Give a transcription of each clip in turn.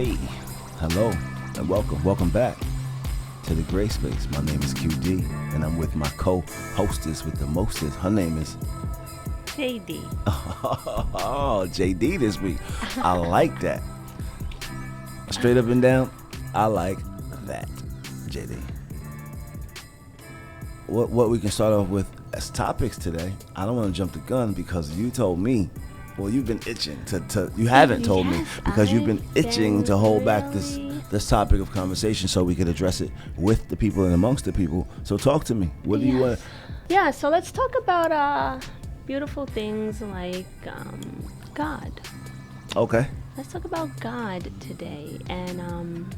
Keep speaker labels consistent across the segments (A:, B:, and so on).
A: Hey, hello, and welcome back to the Gray Space. My name is QD, and I'm with my co-hostess with the mostest. Her name is
B: JD.
A: Oh, JD this week. I like that. Straight up and down, I like that, JD. What we can start off with as topics today, I don't want to jump the gun because you told me, well, you've been itching to you haven't told me because you've been itching to hold back this topic of conversation so we could address it with the people and amongst the people. So talk to me. What do you want?
B: Yeah, so let's talk about beautiful things like God.
A: Okay.
B: Let's talk about God today, and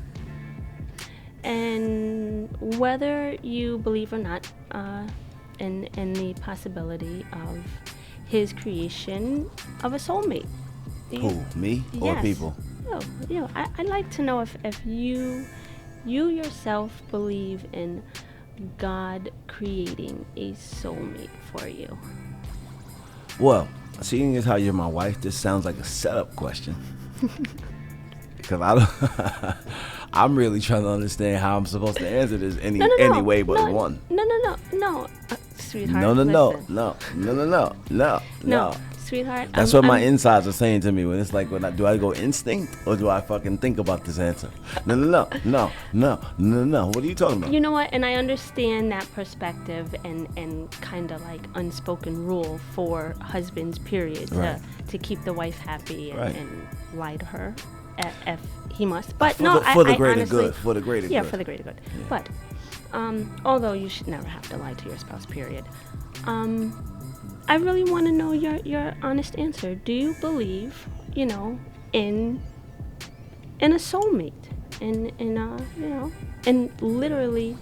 B: whether you believe or not in the possibility of His creation of a soulmate.
A: Who, me or
B: yes.
A: people?
B: I'd like to know if you yourself believe in God creating a soulmate for you.
A: Well, seeing as how you're my wife, this sounds like a setup question. Because I'm really trying to understand how I'm supposed to answer this any way but one.
B: No, sweetheart.
A: No,
B: sweetheart.
A: That's what my insides are saying to me when it's like, do I go instinct or do I fucking think about this answer? No. What are you talking about?
B: You know what? And I understand that perspective and kind of like unspoken rule for husbands, period,
A: right.
B: to keep the wife happy and lie to her if he must.
A: But for the greater good. For the greater good.
B: Yeah, for the greater good. Yeah. But although you should never have to lie to your spouse, period. I really want to know your honest answer. Do you believe, in a soulmate, in literally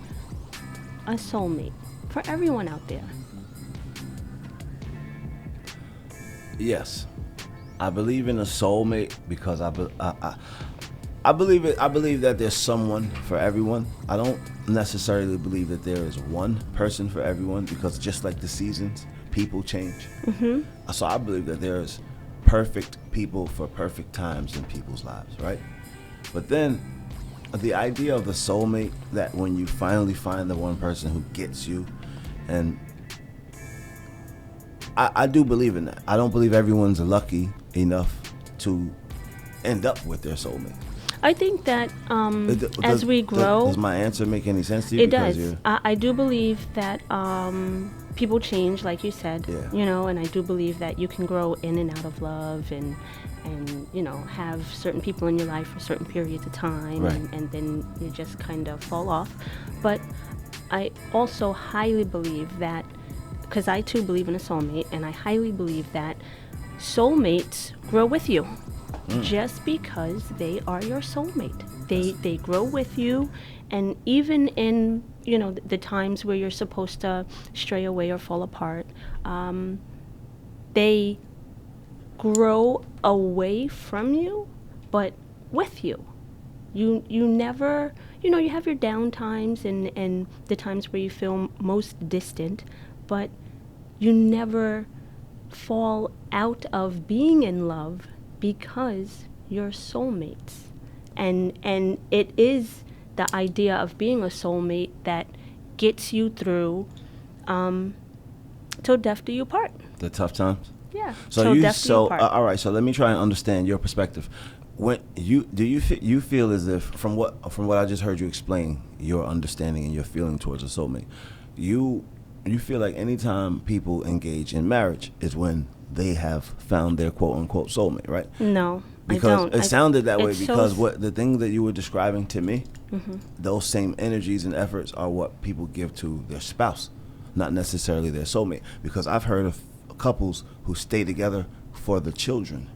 B: a soulmate for everyone out there?
A: Yes, I believe in a soulmate because I believe it. I believe that there's someone for everyone. I don't necessarily believe that there is one person for everyone because just like the seasons, people change.
B: Mm-hmm.
A: So I believe that there's perfect people for perfect times in people's lives, right? But then the idea of the soulmate, that when you finally find the one person who gets you, and I do believe in that. I don't believe everyone's lucky enough to end up with their soulmate.
B: I think that as we grow...
A: Does my answer make any sense to you?
B: It does. I do believe that people change, like you said, and I do believe that you can grow in and out of love and have certain people in your life for certain periods of time,
A: right.
B: and then you just kind of fall off. But I also highly believe that, because I too believe in a soulmate, and I highly believe that soulmates grow with you. Just because they are your soulmate. They grow with you, and even in the times where you're supposed to stray away or fall apart, they grow away from you, but with you. You never, you have your down times and the times where you feel most distant, but you never fall out of being in love because you're soulmates. And it is the idea of being a soulmate that gets you through till death do you part.
A: The tough times?
B: Yeah.
A: All right, so let me try and understand your perspective. When you feel as if from what I just heard you explain your understanding and your feeling towards a soulmate, you feel like anytime people engage in marriage is when they have found their quote-unquote soulmate, right?
B: No,
A: because
B: I don't.
A: It sounded that way because what the thing that you were describing to me, those same energies and efforts are what people give to their spouse, not necessarily their soulmate. Because I've heard of couples who stay together for the children,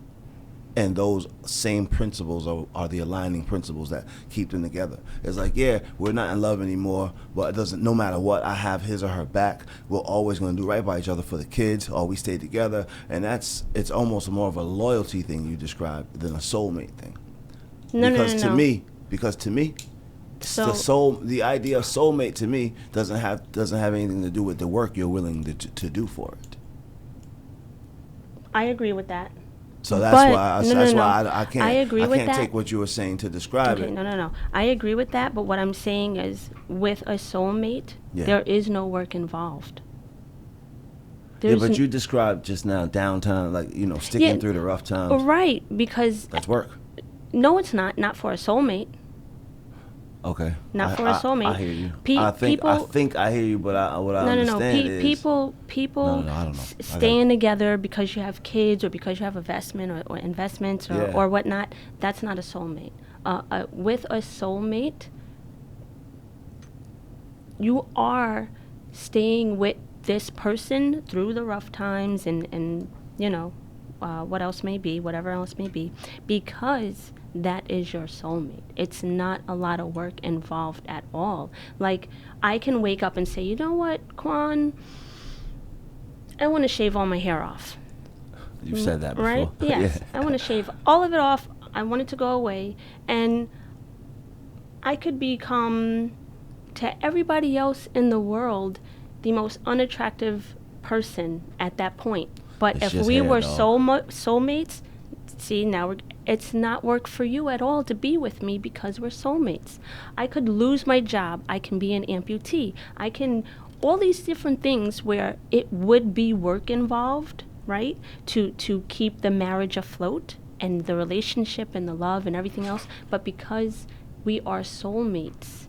A: and those same principles are the aligning principles that keep them together. It's like, yeah, we're not in love anymore, but it doesn't. No matter what, I have his or her back. We're always going to do right by each other for the kids, or we stay together, and it's almost more of a loyalty thing you described than a soulmate thing. Because to me, the idea of soulmate to me doesn't have anything to do with the work you're willing to do for it.
B: I agree with that.
A: So that's
B: But
A: why I can't.
B: I agree with
A: can't
B: that.
A: take what you were saying to describe
B: Okay,
A: it.
B: no. I agree with that, but what I'm saying is, with a soulmate,
A: Yeah.
B: there is no work involved.
A: Yeah, but you described just now downtime, like, sticking through the rough times.
B: Right, because
A: That's work.
B: no, it's not. Not for a soulmate.
A: Okay.
B: Not for a soulmate.
A: I hear you.
B: Pe-
A: I think I hear you, but what I understand is
B: people
A: No, I don't know.
B: staying together because you have kids or because you have or investments or whatnot. That's not a soulmate. With a soulmate, you are staying with this person through the rough times and whatever else may be, because that is your soulmate. It's not a lot of work involved at all. Like, I can wake up and say, you know what, Quan, I want to shave all my hair off.
A: You've said that before.
B: Right? Yes.
A: Yeah.
B: I want to shave all of it off. I want it to go away. And I could become, to everybody else in the world, the most unattractive person at that point. But
A: It's
B: if
A: just
B: we
A: hair,
B: were
A: dog.
B: soulmates, see, now it's not work for you at all to be with me because we're soulmates. I could lose my job. I can be an amputee. I can, all these different things where it would be work involved, right? To keep the marriage afloat and the relationship and the love and everything else. But because we are soulmates,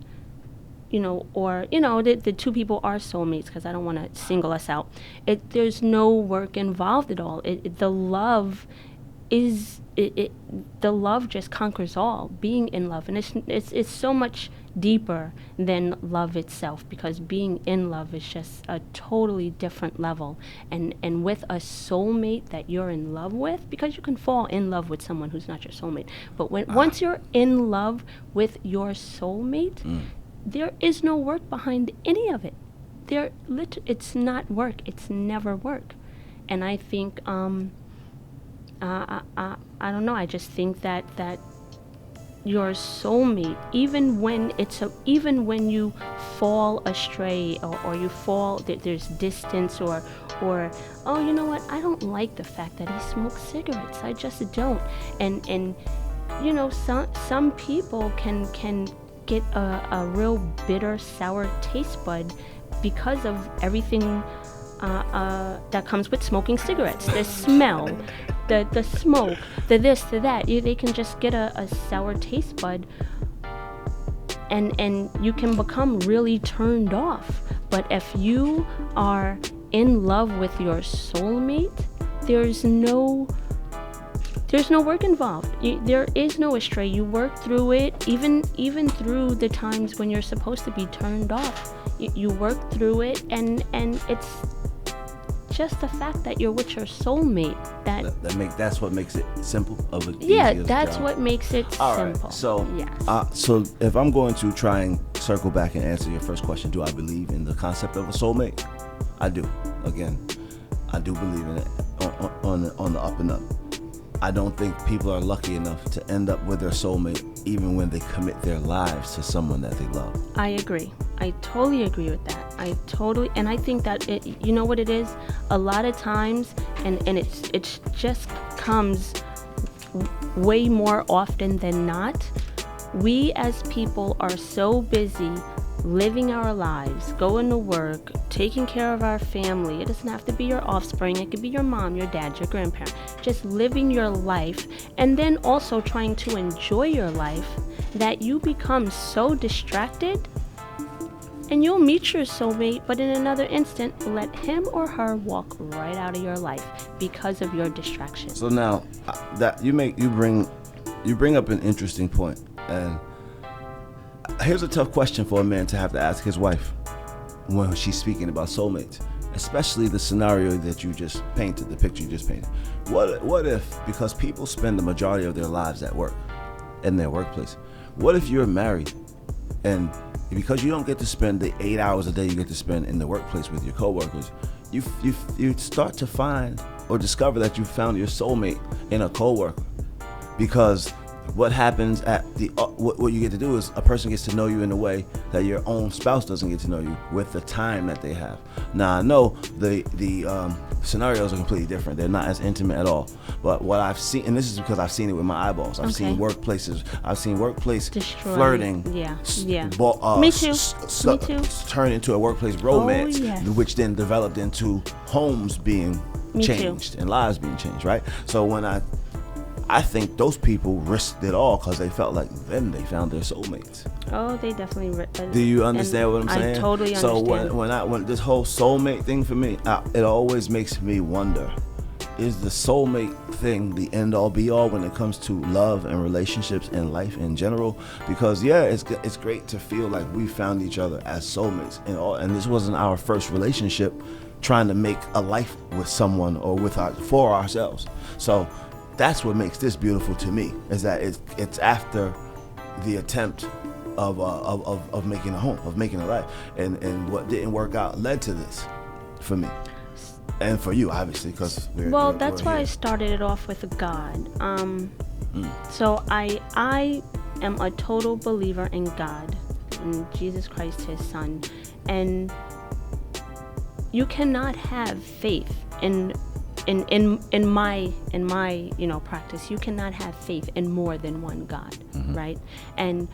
B: the two people are soulmates, because I don't want to single us out. There's no work involved at all. The love just conquers all. Being in love, and it's so much deeper than love itself, because being in love is just a totally different level. And with a soulmate that you're in love with, because you can fall in love with someone who's not your soulmate, but once you're in love with your soulmate, there is no work behind any of it. It's not work. It's never work. And I think, I don't know. I just think that your soulmate, even when you fall astray or you fall, there's distance or oh, you know what? I don't like the fact that he smokes cigarettes. I just don't. And some people can get a real bitter, sour taste bud because of everything that comes with smoking cigarettes. The smell, the smoke, the this, the that. They can just get a sour taste bud, and you can become really turned off. But if you are in love with your soulmate, there's no work involved. There is no astray. You work through it, even through the times when you're supposed to be turned off. You work through it, and it's just the fact that you're with your soulmate
A: that's what makes it simple.
B: That's what makes it
A: All
B: simple.
A: Right. So,
B: yes.
A: So if I'm going to try and circle back and answer your first question, do I believe in the concept of a soulmate? I do. Again, I do believe in it on the up and up. I don't think people are lucky enough to end up with their soulmate even when they commit their lives to someone that they love.
B: I agree. I totally agree with that. And I think that you know what it is? A lot of times, and it just comes way more often than not, we as people are so busy living our lives, going to work, taking care of our family. It doesn't have to be your offspring. It could be your mom, your dad, your grandparent. Just living your life, and then also trying to enjoy your life, that you become so distracted, and you'll meet your soulmate, but in another instant, let him or her walk right out of your life because of your distraction.
A: So now, that you bring up an interesting point, and here's a tough question for a man to have to ask his wife when she's speaking about soulmates, especially the scenario that you just painted, the picture you just painted. What if, because people spend the majority of their lives at work, in their workplace, what if you're married and because you don't get to spend the 8 hours a day you get to spend in the workplace with your coworkers, you start to find or discover that you found your soulmate in a coworker? Because what happens at what you get to do is a person gets to know you in a way that your own spouse doesn't get to know you, with the time that they have. Now I know the scenarios are completely different. They're not as intimate at all. But what I've seen, and this is because I've seen it with my eyeballs. I've seen workplace flirting.
B: Yeah.
A: Me
B: too. Me too.
A: Turn into a workplace romance,
B: yes.
A: which then developed into homes being changed and lives being changed. Right. So when I think those people risked it all because they felt like then they found their soulmates.
B: Oh, they definitely.
A: Do you understand what I'm saying?
B: I totally understand.
A: So when this whole soulmate thing for me, it always makes me wonder: is the soulmate thing the end all be all when it comes to love and relationships and life in general? Because it's great to feel like we found each other as soulmates and this wasn't our first relationship, trying to make a life with someone or for ourselves. So that's what makes this beautiful to me, is that it's after the attempt of making a home, of making a life, and what didn't work out led to this for me and for you, obviously, because
B: that's why I started it off with God. So I am a total believer in God, in Jesus Christ, His Son, and you cannot have faith in my practice. You cannot have faith in more than one God, right? And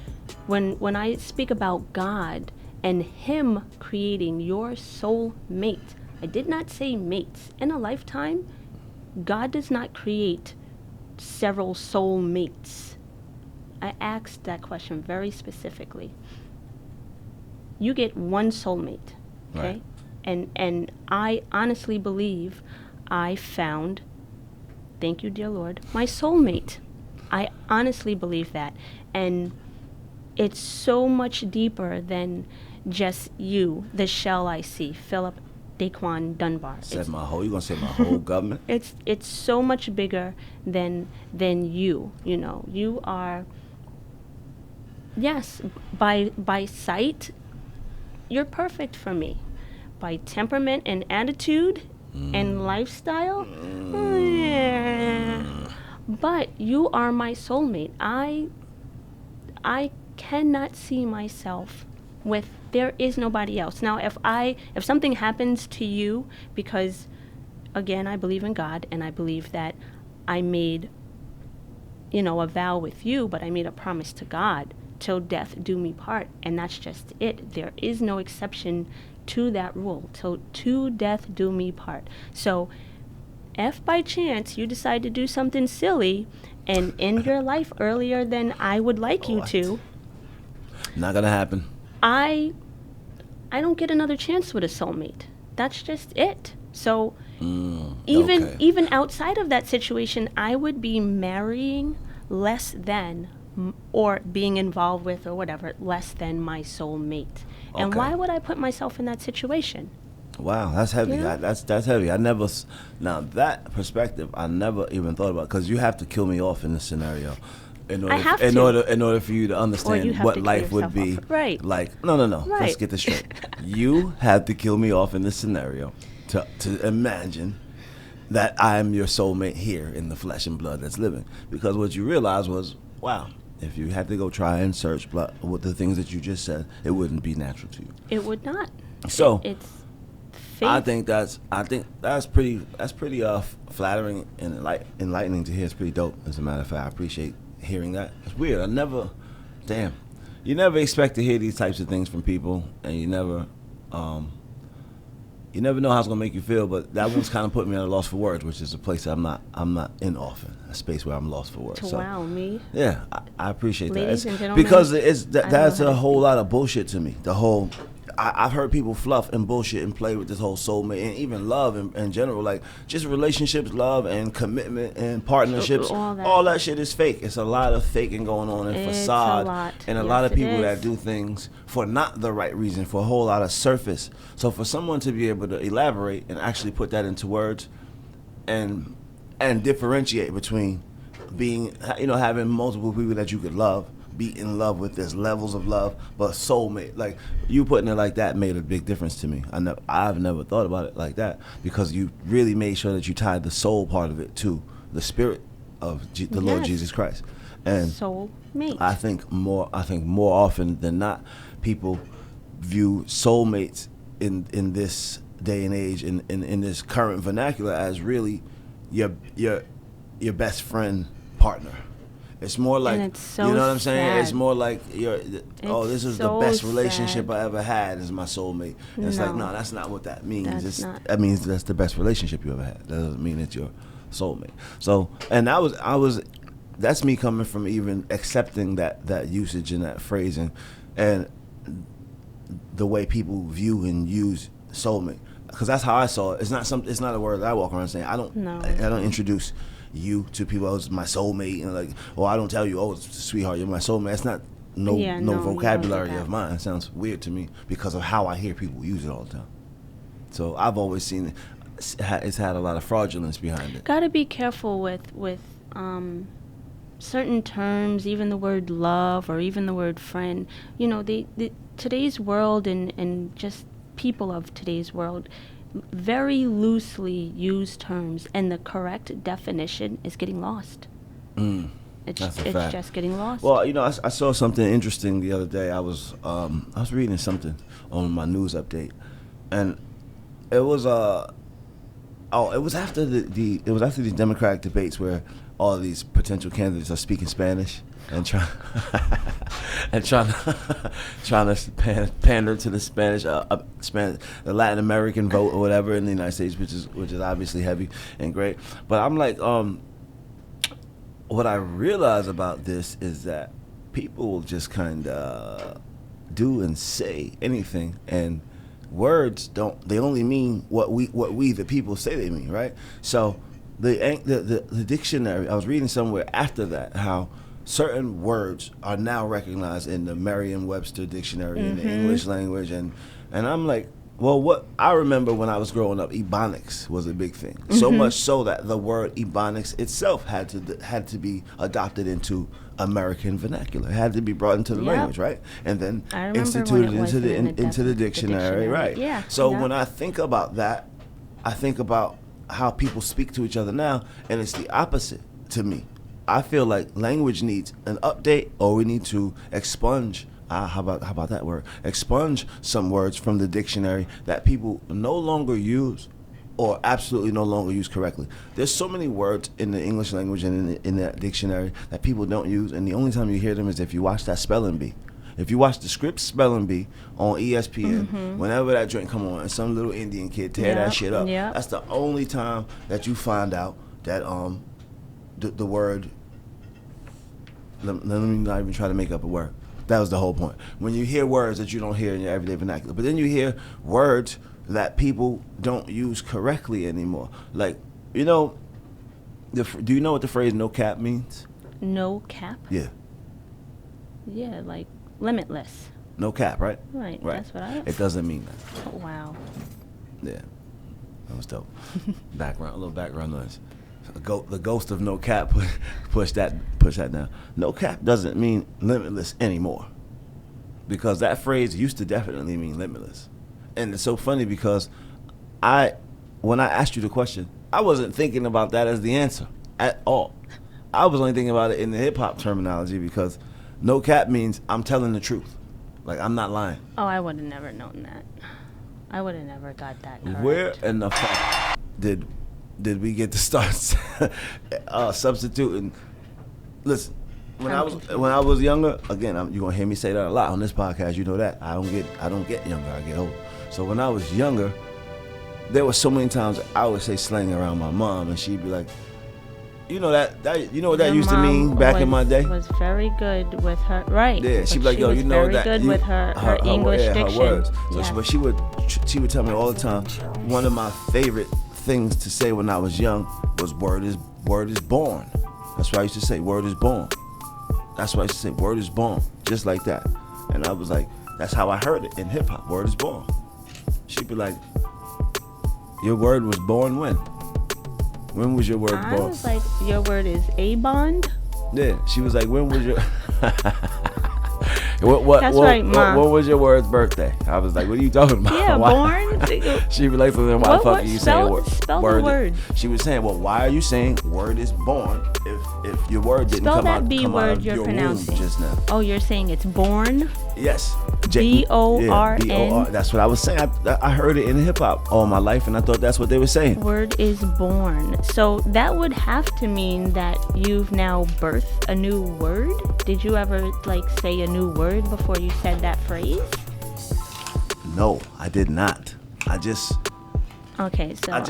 B: when I speak about God and Him creating your soul mate, I did not say mates. In a lifetime, God does not create several soul mates. I asked that question very specifically. You get one soulmate, okay? Right. And I honestly believe I found, thank you, dear Lord, my soulmate. I honestly believe that. And it's so much deeper than just you, the shell I see, Philip Quan Dunbar.
A: You gonna say my whole government?
B: It's so much bigger than you. You know, you are, yes, by sight, you're perfect for me. By temperament and attitude and lifestyle, but you are my soulmate. I cannot see myself with, there is nobody else. Now, if something happens to you, because again, I believe in God and I believe that I made, a vow with you, but I made a promise to God, till death do me part, and that's just it. There is no exception to that rule, till to death do me part. So if by chance you decide to do something silly and end your life earlier than I would like you to,
A: not gonna happen.
B: I don't get another chance with a soulmate. That's just it. So even outside of that situation, I would be marrying less than, or being involved with, or whatever, less than my soulmate. And why would I put myself in that situation?
A: Wow, that's heavy.
B: Yeah.
A: That's heavy. Now that perspective, I never even thought about, because you have to kill me off in this scenario. In order for you to understand what life would be like. No. Right. Let's get this straight. You have to kill me off in this scenario to imagine that I am your soulmate here in the flesh and blood that's living. Because what you realized was, wow, if you had to go try and search with the things that you just said, it wouldn't be natural to you.
B: It would not.
A: So
B: it's faith.
A: I think that's pretty flattering and enlightening to hear. It's pretty dope. As a matter of fact, I appreciate hearing that. It's weird. You never expect to hear these types of things from people, and you never know how it's gonna make you feel. But that one's kind of put me at a loss for words, which is a place I'm not in often. A space where I'm lost for words.
B: Wow, me.
A: Yeah, I appreciate
B: Ladies
A: that.
B: and gentlemen,
A: because that's a whole lot of bullshit to me. I've heard people fluff and bullshit and play with this whole soulmate and even love in general, like just relationships, love and commitment and partnerships. All that shit is fake. It's a lot of faking going on and facade, and a lot of people that do things for not the right reason, for a whole lot of surface. So for someone to be able to elaborate and actually put that into words and differentiate between being, having multiple people that you could love, be in love with, there's levels of love, but soulmate, like you putting it like that made a big difference to me. I've never thought about it like that, because you really made sure that you tied the soul part of it to the spirit of the Lord Jesus Christ. And soulmate. I think more often than not, people view soulmates in this day and age in this current vernacular as really your best friend partner. It's more like,
B: And it's so
A: you know what I'm saying?
B: sad.
A: It's more like this is the
B: so
A: best relationship
B: sad.
A: I ever had is my soulmate. And it's like,
B: No.
A: no, that's not what that means.
B: Not.
A: That means that's the best relationship you ever had. That doesn't mean it's your soulmate. So, and I was that's me coming from even accepting that usage and that phrasing and the way people view and use soulmate, because that's how I saw it. It's not a word that I walk around saying. I don't introduce you to people as my soulmate, and like, or I don't tell you, oh, sweetheart, you're my soulmate. It's not no vocabulary of mine. It sounds weird to me because of how I hear people use it all the time. So I've always seen it. It's had a lot of fraudulence behind it.
B: Got to be careful with certain terms, even the word love or even the word friend. You know, today's world and just people of today's world very loosely use terms, and the correct definition is getting lost. It's just getting lost.
A: Well, you know, I saw something interesting the other day. I was reading something on my news update, and it was after the Democratic debates where all of these potential candidates are speaking Spanish and trying to pander to the Spanish, the Latin American vote or whatever in the United States, which is obviously heavy and great. But I'm like, what I realize about this is that people will just kind of do and say anything, and words they only mean what we the people say they mean, right? So the dictionary, I was reading somewhere after that how certain words are now recognized in the Merriam-Webster dictionary in the English language, and I'm like, well, what I remember when I was growing up, Ebonics was a big thing. So much so that the word Ebonics itself had to be adopted into American vernacular. It had to be brought into the language, right? And then instituted into the dictionary, right?
B: Yeah.
A: So when I think about that, I think about how people speak to each other now, and it's the opposite to me. I feel like language needs an update, or we need to expunge. How about that word? Expunge some words from the dictionary that people no longer use, or absolutely no longer use correctly. There's so many words in the English language and in that dictionary that people don't use, and the only time you hear them is if you watch that spelling bee. If you watch the Scripps Spelling Bee on ESPN, whenever that joint come on and some little Indian kid tear that shit up, that's the only time that you find out that the word. Let me not even try to make up a word. That was the whole point. When you hear words that you don't hear in your everyday vernacular, but then you hear words that people don't use correctly anymore. Like, you know, do you know what the phrase "no cap" means?
B: No cap?
A: Yeah.
B: Yeah, like limitless.
A: No cap, right?
B: Right. That's what I.
A: It doesn't mean that.
B: Oh, wow.
A: Yeah, that was dope. A little background noise. The ghost of no cap push that down. No cap doesn't mean limitless anymore, because that phrase used to definitely mean limitless. And it's so funny because when I asked you the question, I wasn't thinking about that as the answer at all. I was only thinking about it in the hip hop terminology, because no cap means I'm telling the truth, like I'm not lying.
B: Oh, I would have never known that. I would have never got that correct.
A: Where in the fuck did we get to start substituting? Listen, when I was younger, again, you're gonna hear me say that a lot on this podcast. You know that I don't get younger, I get older. So when I was younger, there were so many times I would say slang around my mom, and she'd be like, "You know that you know what that used to mean back in my day."
B: Was very good with her, right?
A: Yeah, she'd be like, "Yo, you know that."
B: Very good with her English diction.
A: Her words. So she would tell me all the time. One of my favorite things to say when I was young was word is born. That's what I used to say, word is born. That's what I used to say, word is born, just like that. And I was like, that's how I heard it in hip hop, word is born. She'd be like, your word was born when? When was your word born?
B: I was like, your word is a bond?
A: Yeah, she was like, when was your
B: That's right, Mom.
A: What was your word's birthday? I was like, what are you talking about?
B: Yeah, born.
A: She was like, why the fuck are you saying word?
B: Spell the word.
A: She was saying, well, why are you saying word is born if your word didn't
B: spell
A: come
B: that
A: out,
B: B
A: come
B: word
A: out of
B: you're
A: your
B: pronouncing.
A: womb just now?
B: Oh, you're saying it's born?
A: Yes.
B: B-O-R-N.
A: B-O-R. That's what I was saying. I heard it in hip hop all my life, and I thought that's what they were saying.
B: Word is born. So that would have to mean that you've now birthed a new word. Did you ever say a new word before you said that phrase?
A: No, I did not.
B: Okay, so
A: I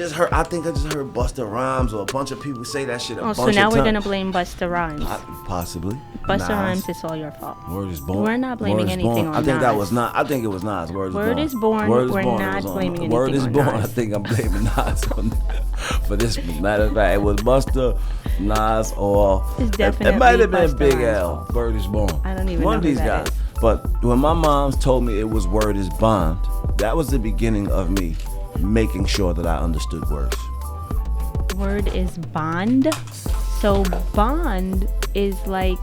A: think I just heard Busta Rhymes or a bunch of people say that shit a bunch of
B: so now
A: times.
B: we're gonna blame Busta Rhymes.
A: Possibly.
B: Busta
A: Nas.
B: Rhymes, it's all your fault.
A: Word is born.
B: We're not blaming anything on
A: I think
B: Nas.
A: that was not. I think it was Nas.
B: Word is born. We're not blaming anything
A: Word is
B: on
A: born.
B: Nas.
A: I think I'm blaming Nas for this. Matter of fact, it was Busta, Nas, or
B: It's definitely
A: it might have been
B: Busta
A: Big
B: Rhymes'
A: L.
B: fault.
A: Word is born.
B: I don't even
A: One
B: know
A: of
B: who
A: these
B: that
A: guys.
B: is.
A: But when my mom told me it was Word is bond, that was the beginning of me making sure that I understood words.
B: Word is bond. So bond is like,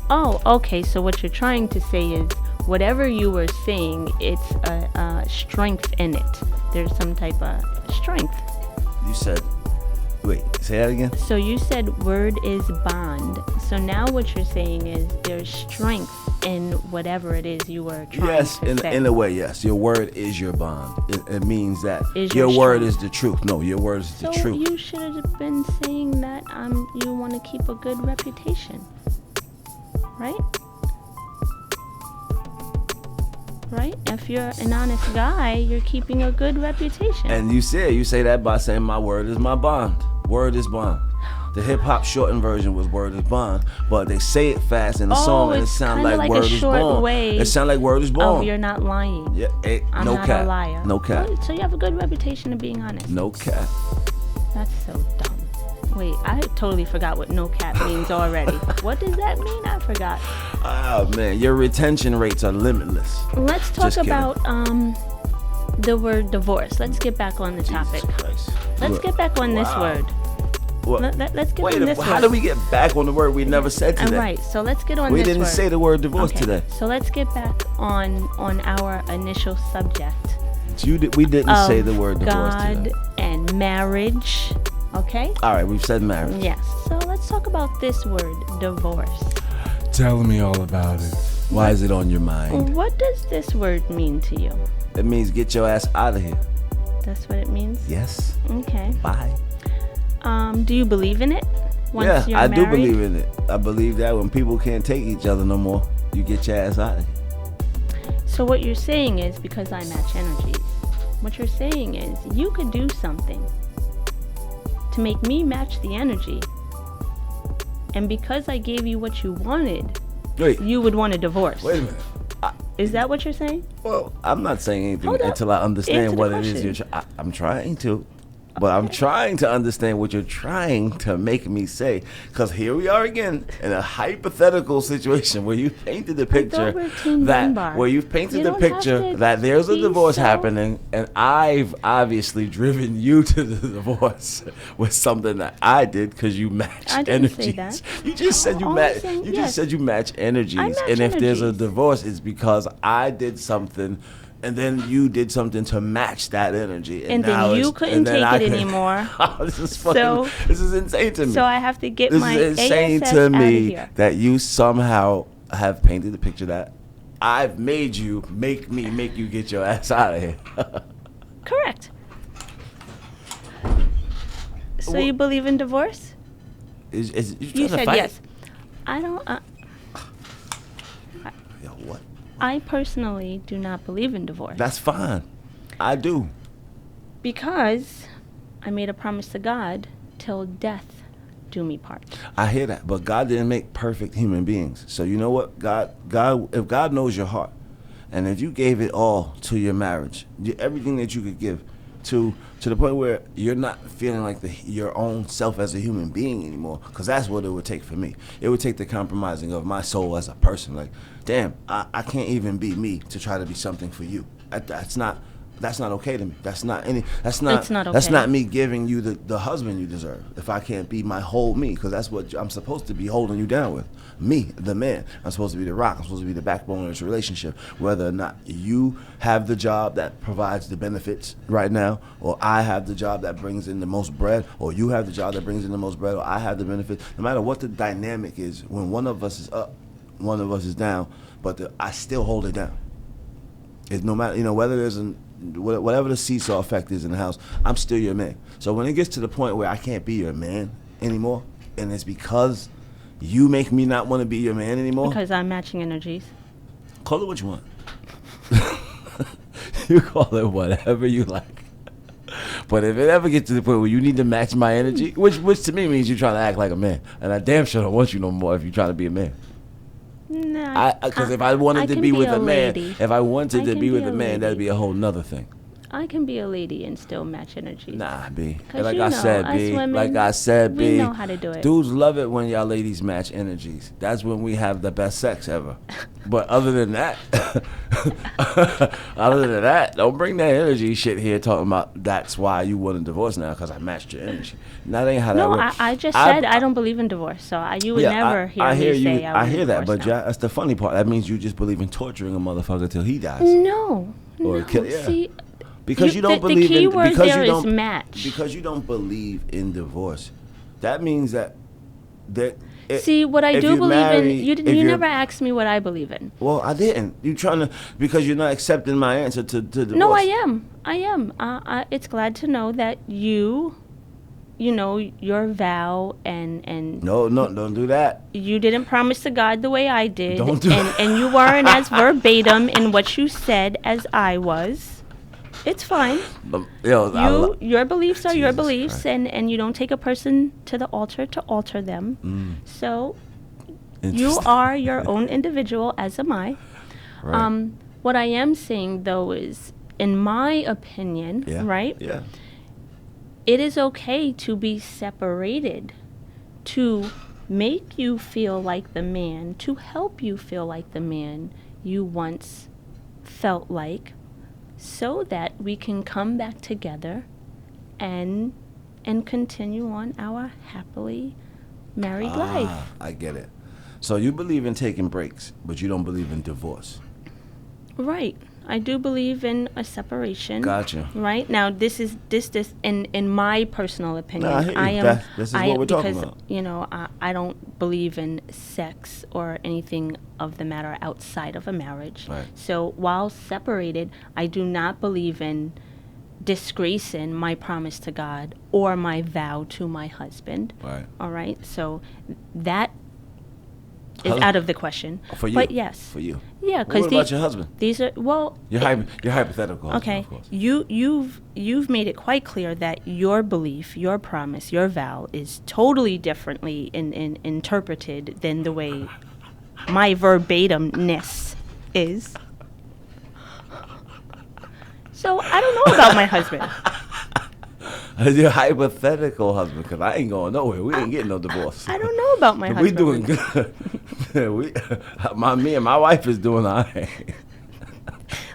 B: oh, okay. So what you're trying to say is whatever you were saying, it's a strength in it. There's some type of strength.
A: You said, wait, say that again?
B: So you said word is bond. So now what you're saying is there's strength in whatever it is you were trying to say.
A: In a way, yes. Your word is your bond. It means that
B: Is
A: your
B: your
A: word
B: strength.
A: is the truth. No, your word is the
B: So
A: truth.
B: you should have been saying that you want to keep a good reputation, right? Right? If you're an honest guy, you're keeping a good reputation.
A: And you say that by saying my word is my bond. Word is bond. The hip hop shortened version was word is bond, but they say it fast in the song and it
B: it's
A: sounds
B: kinda
A: like
B: like a
A: word is
B: short
A: born.
B: way
A: It sounds like word is born.
B: Oh, you're not lying.
A: Yeah,
B: I'm
A: no
B: not
A: cap.
B: a liar.
A: No cap.
B: So you have a good reputation of being honest.
A: No cap.
B: That's so dumb. Wait, I totally forgot what no cap means already. What does that mean? I forgot.
A: Oh man, your retention rates are limitless.
B: Let's talk
A: Just kidding.
B: about the word divorce. Let's get back on the topic.
A: Jesus Christ.
B: Let's
A: Look,
B: get back on this
A: wow.
B: word.
A: What?
B: Let's get
A: Wait,
B: on this
A: how
B: word.
A: do we get back on the word we never said today?
B: Right, so let's get on
A: We
B: this
A: didn't
B: word.
A: say the word divorce
B: Okay,
A: today.
B: so let's get back on our initial subject.
A: We didn't
B: of
A: say the word divorce
B: God
A: today.
B: and marriage. Okay?
A: All right, we've said marriage.
B: Yes. So let's talk about this word, divorce.
A: Tell me all about it. Why is it on your mind?
B: What does this word mean to you?
A: It means get your ass out of here.
B: That's what it means?
A: Yes.
B: Okay.
A: Bye.
B: Do you believe in it? Once you're
A: I
B: married?
A: do believe in it. I believe that when people can't take each other no more, you get your ass out of here.
B: So what you're saying is, because I match energies, what you're saying is you could do something to make me match the energy. And because I gave you what you wanted,
A: Wait.
B: you would want a divorce.
A: Wait a minute.
B: Is that what you're saying?
A: Well, I'm not saying anything
B: Hold up.
A: until I understand
B: Answer the
A: what it is
B: question.
A: I'm trying to. But I'm trying to understand what you're trying to make me say. Because here we are again in a hypothetical situation where you painted the picture
B: we're Team Dunbar.
A: where you've painted
B: You
A: the
B: don't have
A: picture
B: to
A: that there's a
B: be
A: divorce
B: so-
A: happening, and I've obviously driven you to the divorce with something that I did because you match
B: I didn't
A: energies.
B: say that.
A: You just said you
B: All I'm
A: match.
B: saying-
A: You
B: yes.
A: just said you match energies,
B: I match
A: and if there's a
B: energies.
A: divorce, it's because I did something. And then you did something to match that energy,
B: And then
A: now
B: you
A: it's-
B: couldn't
A: and then
B: take
A: I
B: it
A: can-
B: anymore.
A: This is fucking.
B: So-
A: this is insane to me.
B: So I have to get
A: This
B: my
A: is insane
B: ASS
A: to
B: out of
A: me
B: here.
A: that you somehow have painted the picture that I've made you make you get your ass out of here.
B: Correct. So
A: Wha-
B: you believe in divorce?
A: You
B: You
A: trying to
B: said
A: fight?
B: yes. I don't.
A: Yo, what?
B: I personally do not believe in divorce
A: That's fine. I do.
B: because I made a promise to God, till death do me part.
A: I hear that, but God didn't make perfect human beings. So you know what? If God knows your heart, and if you gave it all to your marriage, everything that you could give, to the point where you're not feeling like your own self as a human being anymore, because that's what it would take for me. It would take the compromising of my soul as a person. Like, damn, I can't even be me to try to be something for you. That's not That's not okay to me. That's not
B: It's not okay.
A: That's not me giving you the husband you deserve. If I can't be my whole me, because that's what I'm supposed to be holding you down with. Me, the man. I'm supposed to be the rock. I'm supposed to be the backbone of this relationship. Whether or not you have the job that provides the benefits right now, or I have the job that brings in the most bread, or you have the job that brings in the most bread, or I have the benefit. No matter what the dynamic is, when one of us is up, one of us is down, but I still hold it down. It's no matter, whether there's whatever the seesaw effect is in the house, I'm still your man. So when it gets to the point where I can't be your man anymore, and it's because you make me not want to be your man anymore.
B: Because I'm matching energies.
A: Call it what you want. You call it whatever you like. But if it ever gets to the point where you need to match my energy, which to me means you're trying to act like a man, and I damn sure don't want you no more if you're trying to be a man.
B: No,
A: Because if I wanted to be with a man,
B: lady.
A: if I wanted to be with a man,
B: lady.
A: that'd be a whole nother thing.
B: I can be a lady and still match energies.
A: Nah, B.
B: 'Cause
A: Like
B: you
A: I
B: know,
A: said,
B: us
A: B.
B: women,
A: Like I said, B.
B: we know how to do it.
A: Dudes love it when y'all ladies match energies. That's when we have the best sex ever. But other than that, don't bring that energy shit here talking about that's why you want a divorce now because I matched your energy. That ain't how that works.
B: No, I just said I don't believe in divorce, so you would never hear me say I
A: hear that, but
B: now.
A: that's the funny part. That means you just believe in torturing a motherfucker till he dies.
B: No.
A: Or kill, yeah.
B: See,
A: because you don't believe
B: the key
A: in
B: word
A: because
B: there
A: you
B: is
A: don't
B: match.
A: because you don't believe in divorce. That means that
B: See, what I do believe in, you never asked me what I believe in.
A: Well, I didn't. You trying to because you're not accepting my answer to divorce.
B: No, I am. It's glad to know that you know your vow and
A: No, don't do that.
B: you didn't promise to God the way I did,
A: Don't do
B: and you weren't as verbatim in what you said as I was. It's fine. Your beliefs are your
A: Jesus
B: beliefs,
A: Christ.
B: and you don't take a person to the altar to alter them. So you
A: Interesting.
B: are your own individual, as am I.
A: Right.
B: What I am saying, though, is, in my opinion, right?
A: Yeah.
B: It is okay to be separated, to make you feel like the man, to help you feel like the man you once felt like, so that we can come back together and continue on our happily married life.
A: I get it. So you believe in taking breaks, but you don't believe in divorce.
B: Right. I do believe in a separation.
A: Gotcha.
B: Right? Now, this in my personal opinion.
A: No, I hear you. This is what we're talking about.
B: Because, I don't believe in sex or anything of the matter outside of a marriage.
A: Right.
B: So while separated, I do not believe in disgracing my promise to God or my vow to my husband.
A: Right.
B: All right? So that is out of the question.
A: For you.
B: But yes.
A: For you.
B: Yeah, because
A: what about your husband?
B: These are
A: Your hypothetical.
B: Okay,
A: husband, of course.
B: you've made it quite clear that your belief, your promise, your vow is totally differently interpreted than the way my verbatimness is. So I don't know about my husband.
A: Your hypothetical husband, because I ain't going nowhere. We ain't getting no divorce.
B: I don't know about my husband.
A: We doing good. Me and my wife is doing all right.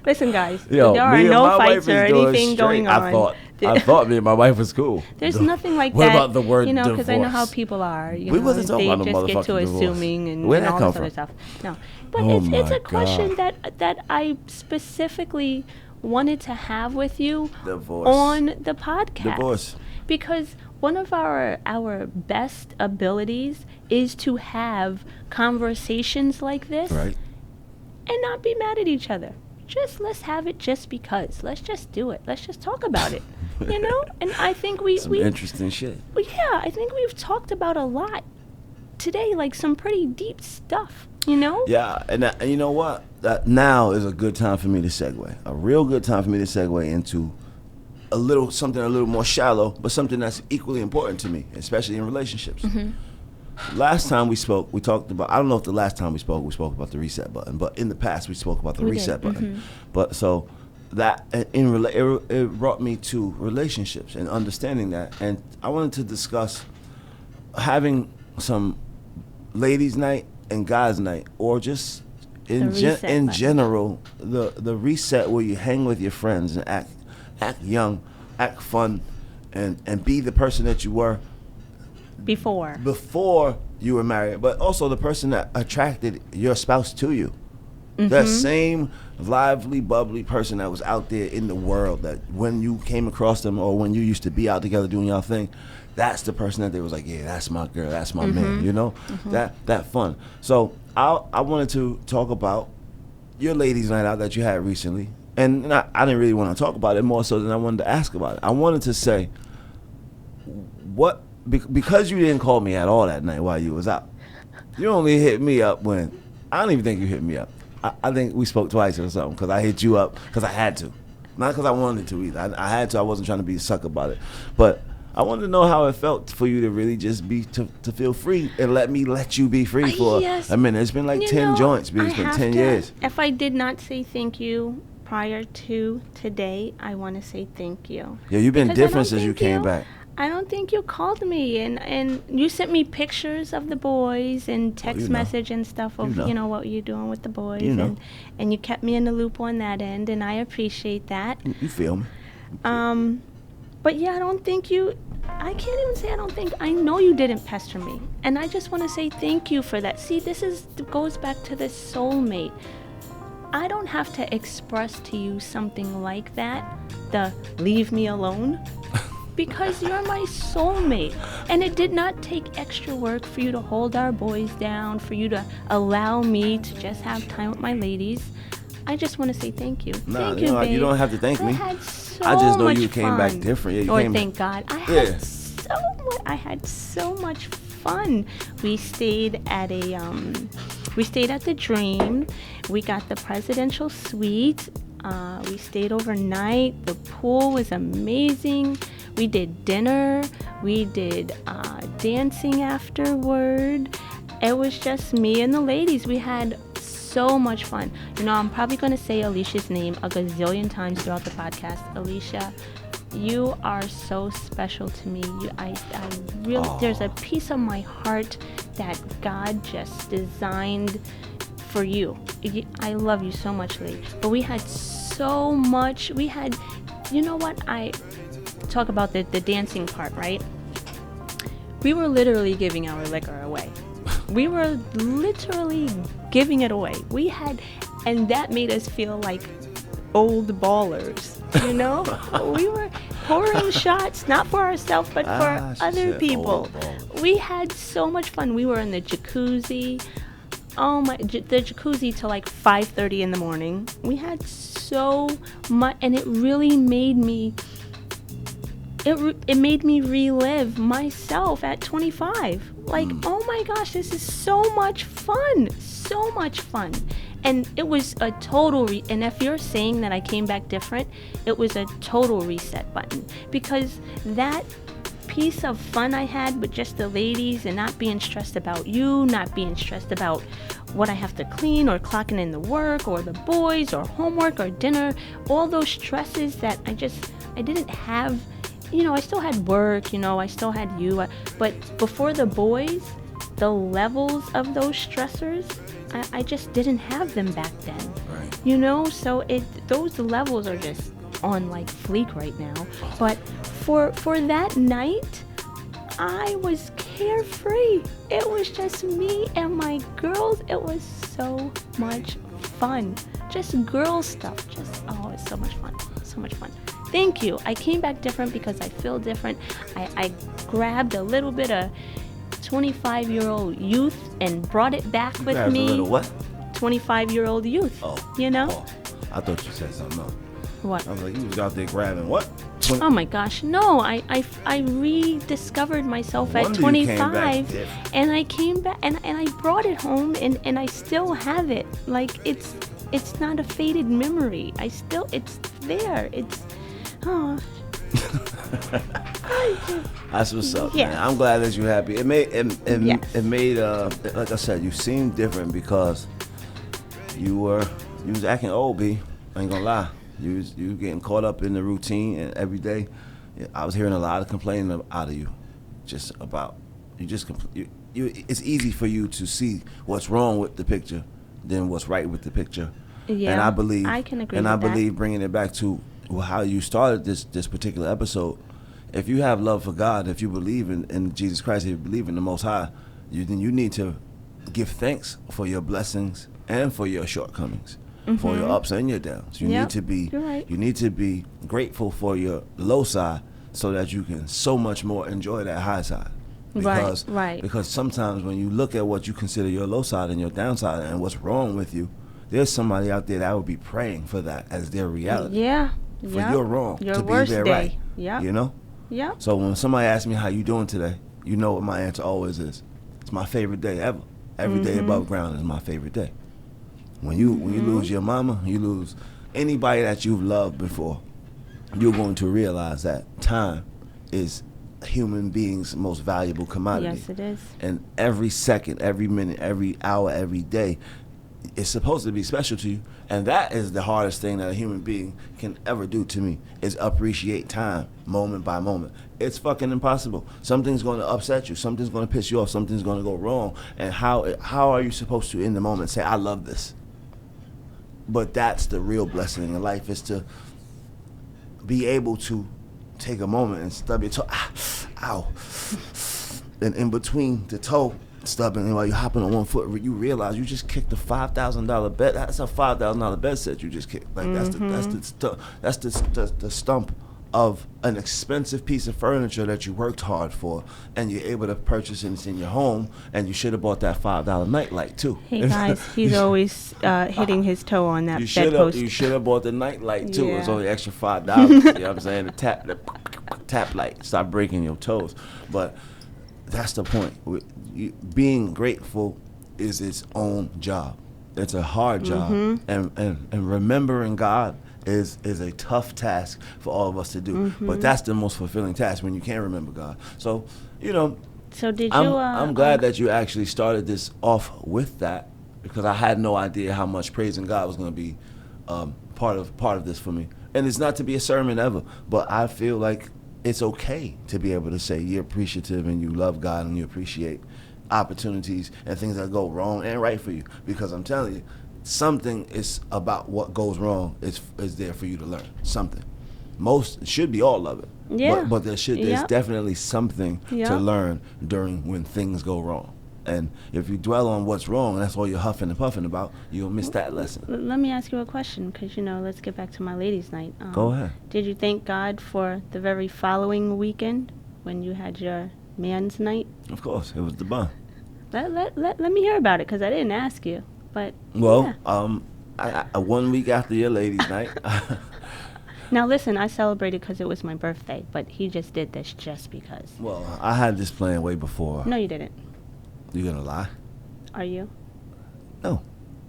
B: Listen, guys,
A: Yo,
B: there are
A: me and
B: no
A: my
B: fights
A: wife
B: or
A: is doing
B: anything
A: straight.
B: going on.
A: I thought me and my wife was cool.
B: There's nothing like
A: what
B: that.
A: What about the word divorce?
B: Because I know how people are.
A: We wasn't talking about no
B: They just get to
A: motherfucking divorce.
B: assuming and
A: Where'd
B: all
A: that come
B: this other
A: from?
B: stuff. No, but
A: Oh
B: it's
A: my
B: a question
A: God.
B: that I specifically wanted to have with you
A: Divorce.
B: on the podcast.
A: Divorce.
B: Because one of our best abilities is to have conversations like this,
A: Right.
B: and not be mad at each other. Let's have it just because. Let's just do it. Let's just talk about it. And I think we
A: interesting shit.
B: well, yeah, I think we've talked about a lot today, like some pretty deep stuff.
A: Yeah, and you know what? That now is a good time for me to segue. A real good time for me to segue into something a little more shallow, but something that's equally important to me, especially in relationships. Mm-hmm. Last time we spoke, we talked about, I don't know if the last time we spoke about the reset button, but in the past we spoke about the reset button. Mm-hmm. But so that it brought me to relationships and understanding that. And I wanted to discuss having some ladies' night and guys' night, or just in general, the reset where you hang with your friends and act young, act fun, and be the person that you were
B: before
A: you were married, but also the person that attracted your spouse to you. That same lively, bubbly person that was out there in the world, that when you came across them or when you used to be out together doing your thing, that's the person that they was like, yeah, that's my girl, that's my man, you know? That fun. So I wanted to talk about your ladies' night out that you had recently. And I didn't really want to talk about it more so than I wanted to ask about it. I wanted to say, because you didn't call me at all that night while you was out. You only hit me up when, I don't even think you hit me up. I think we spoke twice or something, because I hit you up because I had to. Not because I wanted to either. I had to. I wasn't trying to be a sucker about it. But I wanted to know how it felt for you to really just be, to feel free and let you be free for a minute. It's been like 10 joints, but it's been 10 years.
B: If I did not say thank you prior to today, I want to say thank you.
A: Yeah, you've been different since you came back.
B: I don't think you called me, and you sent me pictures of the boys and text message and stuff of what you're doing with the boys, and you kept me in the loop on that end, and I appreciate that.
A: You feel me?
B: But yeah, I don't think I can't even say I don't think, I know you didn't pester me, and I just want to say thank you for that. See, goes back to the soulmate. I don't have to express to you something like that, the leave me alone. Because you're my soulmate. And it did not take extra work for you to hold our boys down, for you to allow me to just have time with my ladies. I just want to say thank you.
A: Nah,
B: thank you, babe.
A: You don't have to thank me.
B: I just
A: know you came back different. Yeah,
B: thank God. I had so much fun. We stayed at the Dream. We got the presidential suite. We stayed overnight. The pool was amazing. We did dinner. We did dancing afterward. It was just me and the ladies. We had so much fun. I'm probably going to say Alicia's name a gazillion times throughout the podcast. Alicia, you are so special to me. There's a piece of my heart that God just designed for you. I love you so much, lady. But we had so much. I talk about the dancing part, right? We were literally giving our liquor away. We were literally giving it away. And that made us feel like old ballers, We were pouring shots, not for ourselves, but for other people. We had so much fun. We were in the jacuzzi. Oh my, the jacuzzi till like 5:30 in the morning. We had so much, and it really made me, it made me relive myself at 25. Like, oh my gosh, this is so much fun. And it was a total, and if you're saying that I came back different, it was a total reset button. Because that piece of fun I had with just the ladies and not being stressed about you, not being stressed about what I have to clean or clocking in the work or the boys or homework or dinner, all those stresses that I didn't have. I still had work, I still had you, but before the boys, the levels of those stressors, I just didn't have them back then. Right. So those levels are just on like fleek right now. But for that night, I was carefree. It was just me and my girls. It was so much fun. Just girl stuff. It's so much fun. So much fun. Thank you. I came back different because I feel different. I grabbed a little bit of 25-year-old youth and brought it back with me.
A: A little what?
B: 25-year-old youth.
A: Oh. I thought you said something else.
B: What?
A: I was like, you was out there grabbing what?
B: Oh my gosh, no! I rediscovered myself at 25, and I came back and I brought it home, and I still have it. Like it's not a faded memory. It's there.
A: That's what's up, man. I'm glad that you're happy. It made like I said, you seemed different because you was acting old, B. I ain't gonna lie. You getting caught up in the routine, and every day I was hearing a lot of complaining out of you, just about it's easy for you to see what's wrong with the picture than what's right with the picture.
B: Yeah,
A: And I believe,
B: I can agree
A: and
B: with
A: I
B: that.
A: believe bringing it back to how you started this particular episode. If you have love for God, if you believe in Jesus Christ, if you believe in the Most High, then you need to give thanks for your blessings and for your shortcomings, for your ups and your downs. You
B: Yep,
A: need to be
B: you're right.
A: you need to be grateful for your low side so that you can so much more enjoy that high side. Because,
B: Right.
A: because sometimes when you look at what you consider your low side and your downside and what's wrong with you, there's somebody out there that would be praying for that as their reality.
B: Yeah.
A: For your wrong
B: Your
A: to be
B: worst
A: there
B: day.
A: right.
B: Yeah.
A: You know?
B: Yeah.
A: So when somebody asks me how you doing today, you know what my answer always is. It's my favorite day ever. Every day above ground is my favorite day. When you lose your mama, you lose anybody that you've loved before, you're going to realize that time is a human being's most valuable commodity.
B: Yes, it is.
A: And every second, every minute, every hour, every day, it's supposed to be special to you. And that is the hardest thing that a human being can ever do to me, is appreciate time moment by moment. It's fucking impossible. Something's going to upset you. Something's going to piss you off. Something's going to go wrong. And how are you supposed to, in the moment, say, I love this? But that's the real blessing in life, is to be able to take a moment and stub your toe. Ow. And in between the toe stubbing, and while you're hopping on one foot, you realize you just kicked a $5,000 bed. That's a $5,000 bed set you just kicked. Like that's the stump of an expensive piece of furniture that you worked hard for, and you're able to purchase it in your home. And you should have bought that $5 nightlight too.
B: Hey guys, he's always hitting his toe on that
A: bedpost. You should have bought the nightlight too. Yeah. It's only extra $5. You know what I'm saying? The tap light. Stop breaking your toes. But that's the point. Being grateful is its own job. It's a hard job, and remembering God is a tough task for all of us to do. But that's the most fulfilling task, when you can't remember God. So, you know,
B: so did
A: I'm glad that you actually started this off with that, because I had no idea how much praising God was going to be part of this for me. And it's not to be a sermon ever, but I feel like it's okay to be able to say you're appreciative and you love God and you appreciate opportunities and things that go wrong and right for you. Because I'm telling you, something is about what goes wrong is there for you to learn. Something. Most should be all of it.
B: Yeah.
A: But there's definitely something to learn during when things go wrong. And if you dwell on what's wrong, and that's all you're huffing and puffing about, you'll miss that lesson.
B: Let me ask you a question, because, let's get back to my ladies' night.
A: Go ahead.
B: Did you thank God for the very following weekend when you had your man's night?
A: Of course. It was the bomb.
B: Let me hear about it, because I didn't ask you. But
A: well, I 1 week after your ladies' night.
B: Now listen, I celebrated because it was my birthday, but he just did this just because.
A: Well, I had this plan way before.
B: No, you didn't.
A: You gonna lie?
B: Are you?
A: No,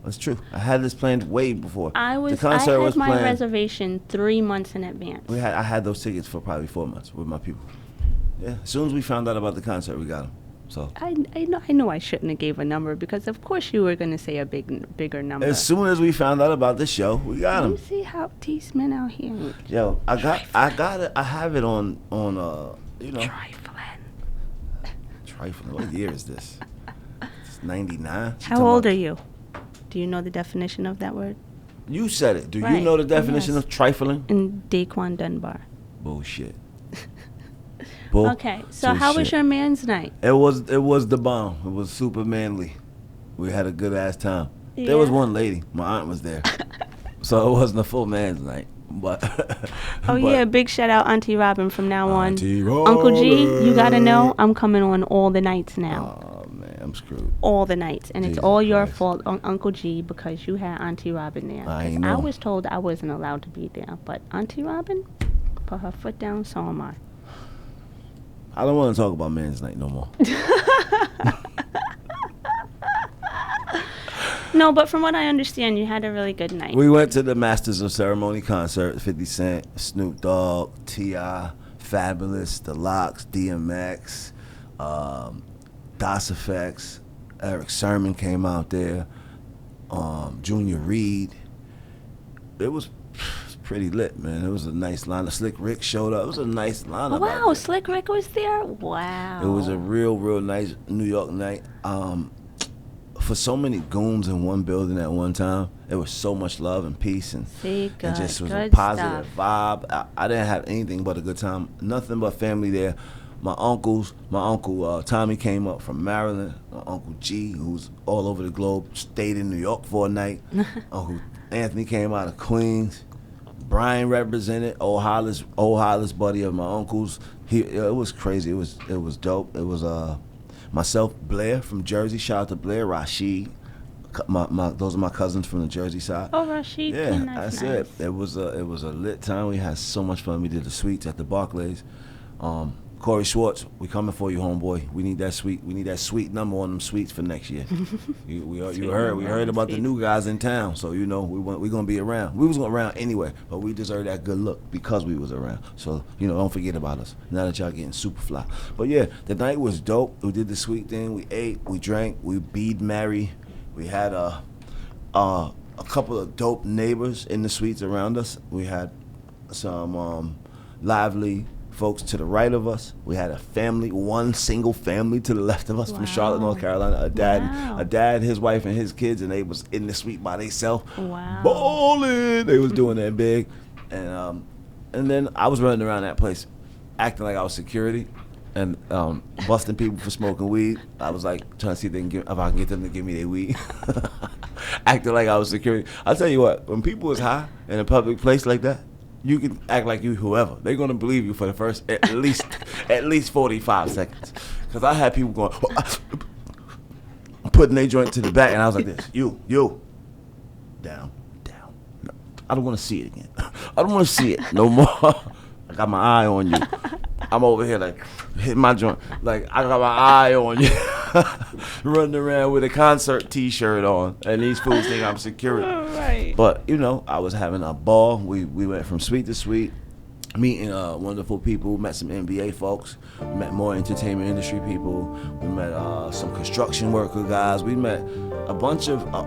A: that's true. I had this planned way before.
B: I had my reservation 3 months in advance.
A: I had those tickets for probably 4 months with my people. Yeah, as soon as we found out about the concert, we got them. So
B: I know I shouldn't have gave a number, because of course you were gonna say a bigger number.
A: As soon as we found out about this show, we got them.
B: You see how these men out here.
A: Yo, I got it. I have it on Trifling. What year is this? It's 99.
B: How old are you? Do you know the definition of that word?
A: You said it. Do you know the definition of trifling?
B: In Quan Dunbar.
A: Bullshit.
B: Okay, so how was your man's night?
A: It was the bomb. It was super manly. We had a good ass time.
B: Yeah.
A: There was one lady. My aunt was there, so it wasn't a full man's night. But
B: yeah, big shout out Auntie Robin from now on.
A: Robin.
B: Uncle G, you gotta know I'm coming on all the nights now.
A: Oh man, I'm screwed.
B: All the nights, and Jesus it's all your fault, Uncle G, because you had Auntie Robin there. I was told I wasn't allowed to be there, but Auntie Robin put her foot down, so am I.
A: I don't want to talk about men's night no more.
B: No, but from what I understand, you had a really good night.
A: We went to the Masters of Ceremony concert. 50 Cent, Snoop Dogg, T.I., Fabulous, The Lox, DMX, Das Effects, Eric Sermon came out there, Junior Reed. It was pretty lit, man. It was a nice lineup. Slick Rick showed up. It was a nice lineup.
B: Wow, Slick Rick was there? Wow.
A: It was a real nice New York night. for so many goons in one building at one time, it was so much love and peace, and
B: See,
A: it just was a
B: good
A: positive
B: stuff.
A: vibe. I didn't have anything but a good time. Nothing but family there. My uncle Tommy came up from Maryland. My Uncle G, who's all over the globe, stayed in New York for a night. Uncle Anthony came out of Queens. Brian represented, old Hollis buddy of my uncle's. It was crazy. It was dope. It was myself, Blair from Jersey. Shout out to Blair, Rashid. Those are my cousins from the Jersey side.
B: Oh, Rashid.
A: Yeah,
B: That's
A: that's
B: nice.
A: it. It was a lit time. We had so much fun. We did the suites at the Barclays. Corey Schwartz, we coming for you, homeboy. We need that suite. We need that suite number on them suites for next year. We heard about the new guys in town, so you know we gonna be around. We was around anyway, but we deserve that good look because we was around. So you know, don't forget about us. Now that y'all getting super fly. But yeah, the night was dope. We did the suite thing. We ate, we drank, we bead Mary. We had a couple of dope neighbors in the suites around us. We had some lively folks to the right of us. We had one single family to the left of us from Charlotte, North Carolina. A dad, his wife, and his kids, and they was in the suite by themselves.
B: Wow.
A: Ballin'. They was doing that big. And then I was running around that place acting like I was security and busting people for smoking weed. I was like trying to see if I can get them to give me their weed. Acting like I was security. I'll tell you what, when people is high in a public place like that, you can act like you whoever. They're gonna believe you for the first at least 45 seconds. Cause I had people going putting their joint to the back, and I was like this. You down. No, I don't want to see it again. I don't want to see it no more. I got my eye on you. I'm over here like hitting my joint. Like I got my eye on you. Running around with a concert T-shirt on, and these fools think I'm security.
B: Right.
A: But you know, I was having a ball. We went from suite to suite, meeting wonderful people. Met some NBA folks. We met more entertainment industry people. We met some construction worker guys. We met a bunch of. I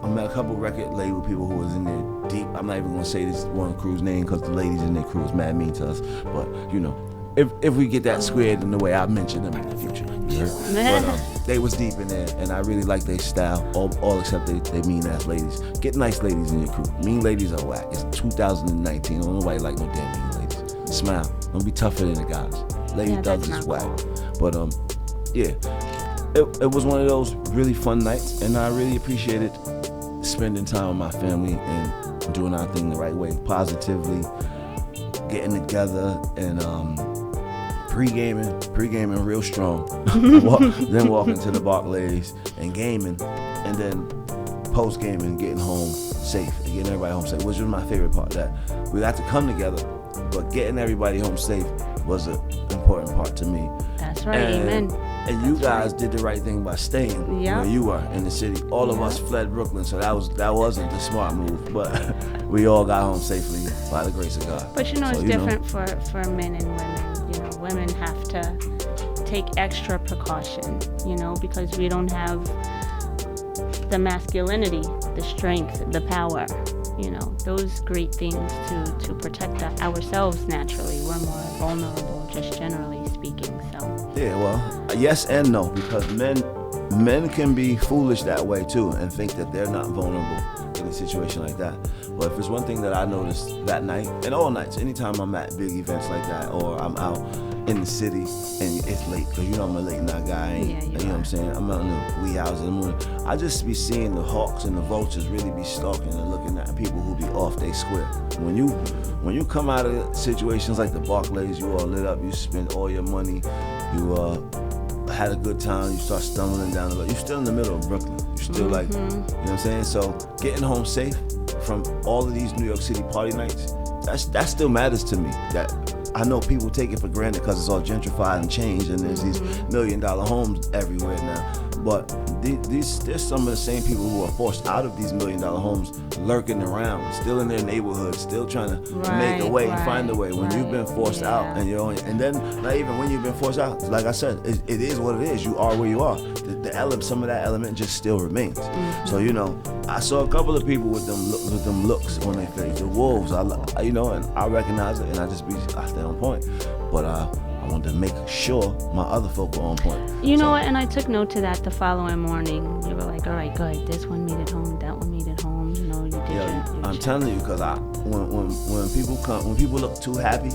A: met a couple record label people who was in there deep. I'm not even gonna say this one crew's name because the ladies in their crew was mad mean to us. But you know. If we get that squared in the way I mentioned them in the future, but they was deep in there, and I really like their style. All except they mean ass ladies. Get nice ladies in your crew. Mean ladies are whack. It's 2019. Don't nobody like no damn mean ladies. Smile. Don't be tougher than the guys. Lady thugs is whack. But yeah, it was one of those really fun nights, and I really appreciated spending time with my family and doing our thing the right way, positively, getting together and pre-gaming real strong, then walking to the Barclays and gaming, and then post-gaming, getting home safe and getting everybody home safe, which was my favorite part. That we got to come together, but getting everybody home safe was an important part to me.
B: That's right, amen.
A: And you guys did the right thing by staying where you were in the city. All of us fled Brooklyn, so that wasn't the smart move, but we all got home safely by the grace of God.
B: But you know, it's different for men and women. You know, women have to take extra precaution, you know, because we don't have the masculinity, the strength, the power, you know, those great things to protect ourselves naturally. We're more vulnerable, just generally speaking, so.
A: Yeah, well, yes and no, because men can be foolish that way too and think that they're not vulnerable in a situation like that. But if there's one thing that I noticed that night, and all nights, anytime I'm at big events like that, or I'm out in the city and it's late, because you know I'm a late night guy, you know what I'm saying? I'm out in the wee hours of the morning. I just be seeing the hawks and the vultures really be stalking and looking at people who be off they square. When you come out of situations like the Barclays, you all lit up, you spend all your money, you had a good time, you start stumbling down the road. You're still in the middle of Brooklyn. You're still like, you know what I'm saying? So getting home safe from all of these New York City party nights, that still matters to me. That I know people take it for granted because it's all gentrified and changed, and there's these $1 million homes everywhere now. But there's some of the same people who are forced out of these $1 million homes, lurking around, still in their neighborhood, still trying to make a way and find a way. When you've been forced out, and then not even when you've been forced out, like I said, it is what it is. You are where you are. Some of that element just still remains. So you know, I saw a couple of people with them looks on their face, the wolves. And I recognize it, and I stay on point. But I I wanted to make sure my other folk were on point.
B: You know what? And I took note to that the following morning. You were like, all right, good. This one made it home. That one made it home. You know, you did your
A: I'm telling you, because when people look too happy,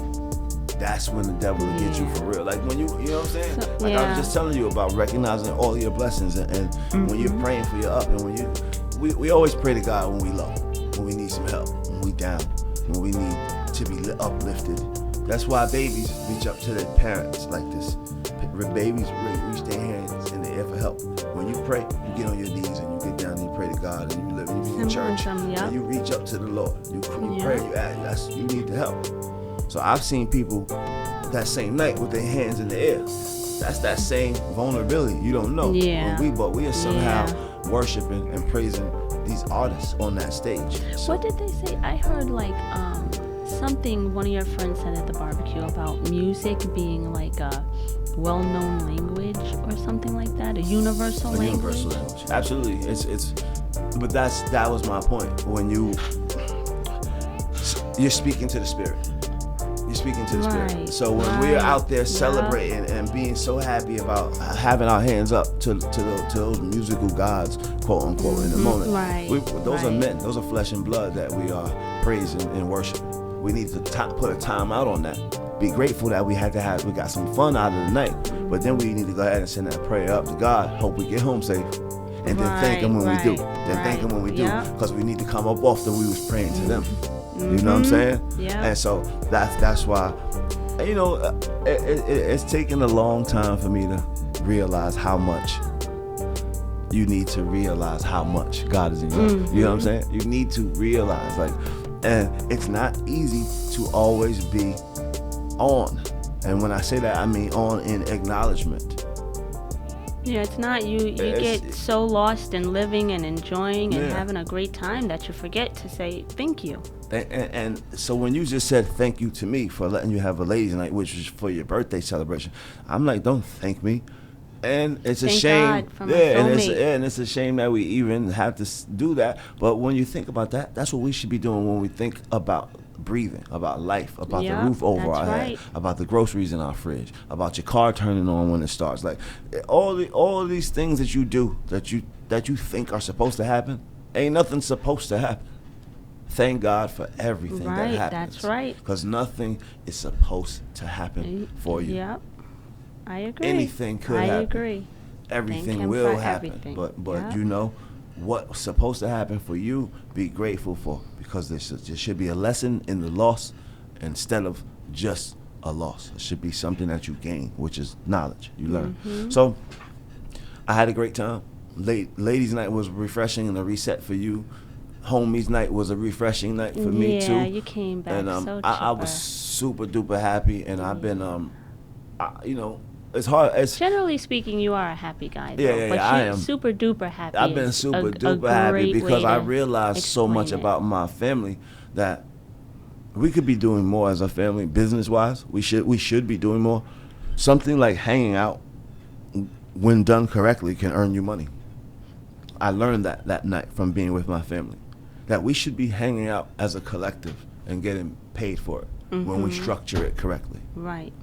A: that's when the devil will get you for real. Like when you know what I'm saying?
B: So,
A: like I was just telling you about recognizing all your blessings and when you're praying for your up and when we always pray to God when we low, when we need some help, when we down, when we need to be uplifted. That's why babies reach up to their parents like this. Babies reach their hands in the air for help. When you pray, you get on your knees and you get down and you pray to God and you live and you be in church and you reach up to the Lord. You pray, you ask, you need the help. So I've seen people that same night with their hands in the air. That's that same vulnerability. You don't know.
B: Yeah.
A: But we are somehow worshiping and praising these artists on that stage. So,
B: what did they say? I heard like something one of your friends said at the barbecue about music being like a well-known language or something like that, a universal language.
A: Universal language. Absolutely. But that was my point. When you're speaking to the spirit. You're speaking to the spirit. So when we're out there celebrating and being so happy about having our hands up to those musical gods, quote unquote, in the moment, those are men. Those are flesh and blood that we are praising and worshiping. We need to put a time out on that. Be grateful that we got some fun out of the night, but then we need to go ahead and send that prayer up to God. Hope we get home safe, and then thank Him when we do. Thank Him when we do, because we need to come up off that we was praying to them. You know what I'm saying?
B: Yeah.
A: And so that's why, you know, it's taken a long time for me to realize how much you need to realize how much God is in your life. You know what I'm saying? You need to realize, like, and it's not easy to always be on. And when I say that, I mean on in acknowledgement.
B: Yeah, it's not. You get so lost in living and enjoying and having a great time that you forget to say thank you.
A: And so when you just said thank you to me for letting you have a ladies' night, which was for your birthday celebration, I'm like, don't thank me. And it's a shame.
B: God for my soulmate.
A: And it's a shame that we even have to do that. But when you think about that, that's what we should be doing when we think about breathing, about life, about the roof over our head, about the groceries in our fridge, about your car turning on when it starts. Like all of these things that you do that you think are supposed to happen, ain't nothing supposed to happen. Thank God for everything that happens.
B: That's right.
A: Because nothing is supposed to happen for you.
B: Yep. I agree.
A: Anything could happen.
B: I agree.
A: Everything will happen. But you know what's supposed to happen for you, be grateful for, because there should be a lesson in the loss instead of just a loss. It should be something that you gain, which is knowledge you learn. So I had a great time. Ladies' night was refreshing and a reset for you. Homies night was a refreshing night for me too.
B: Yeah, you came back
A: and
B: so
A: I was super duper happy, and I've been you know, it's hard.
B: Generally speaking, you are a happy guy, though.
A: Yeah,
B: but
A: I am.
B: Super duper happy.
A: I've been super duper happy because I realized so much about my family that we could be doing more as a family, business wise. We should be doing more. Something like hanging out, when done correctly, can earn you money. I learned that night from being with my family, that we should be hanging out as a collective and getting paid for it when we structure it correctly.
B: Right.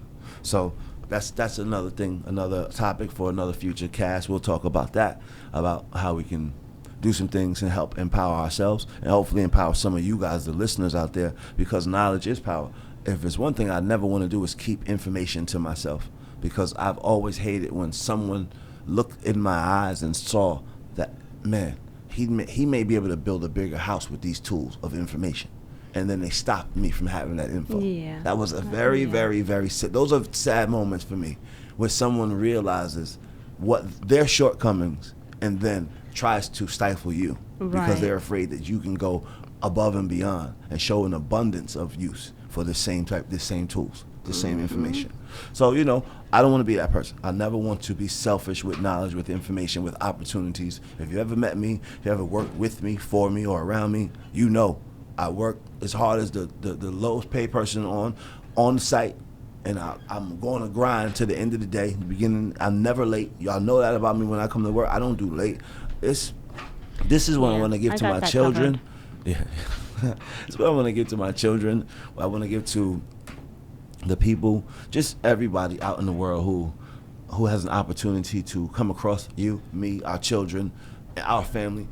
A: So that's another thing, another topic for another future cast. We'll talk about that, about how we can do some things and help empower ourselves and hopefully empower some of you guys, the listeners out there, because knowledge is power. If there's one thing I never want to do is keep information to myself, because I've always hated when someone looked in my eyes and saw that, man, he may be able to build a bigger house with these tools of information. And then they stopped me from having that info. Yeah. That was a very, very, very sad. Those are sad moments for me, where someone realizes what their shortcomings and then tries to stifle you because they're afraid that you can go above and beyond and show an abundance of use for the same tools, the same information. So, you know, I don't want to be that person. I never want to be selfish with knowledge, with information, with opportunities. If you ever met me, if you ever worked with me, for me, or around me, you know I work as hard as the lowest paid person on the site, and I'm going to grind to the end of the day. In the beginning, I'm never late. Y'all know that about me. When I come to work, I don't do late. This is what I want to give to my children. Yeah, it's what I want to give to my children. What I want to give to the people, just everybody out in the world who has an opportunity to come across you, me, our children, and our family.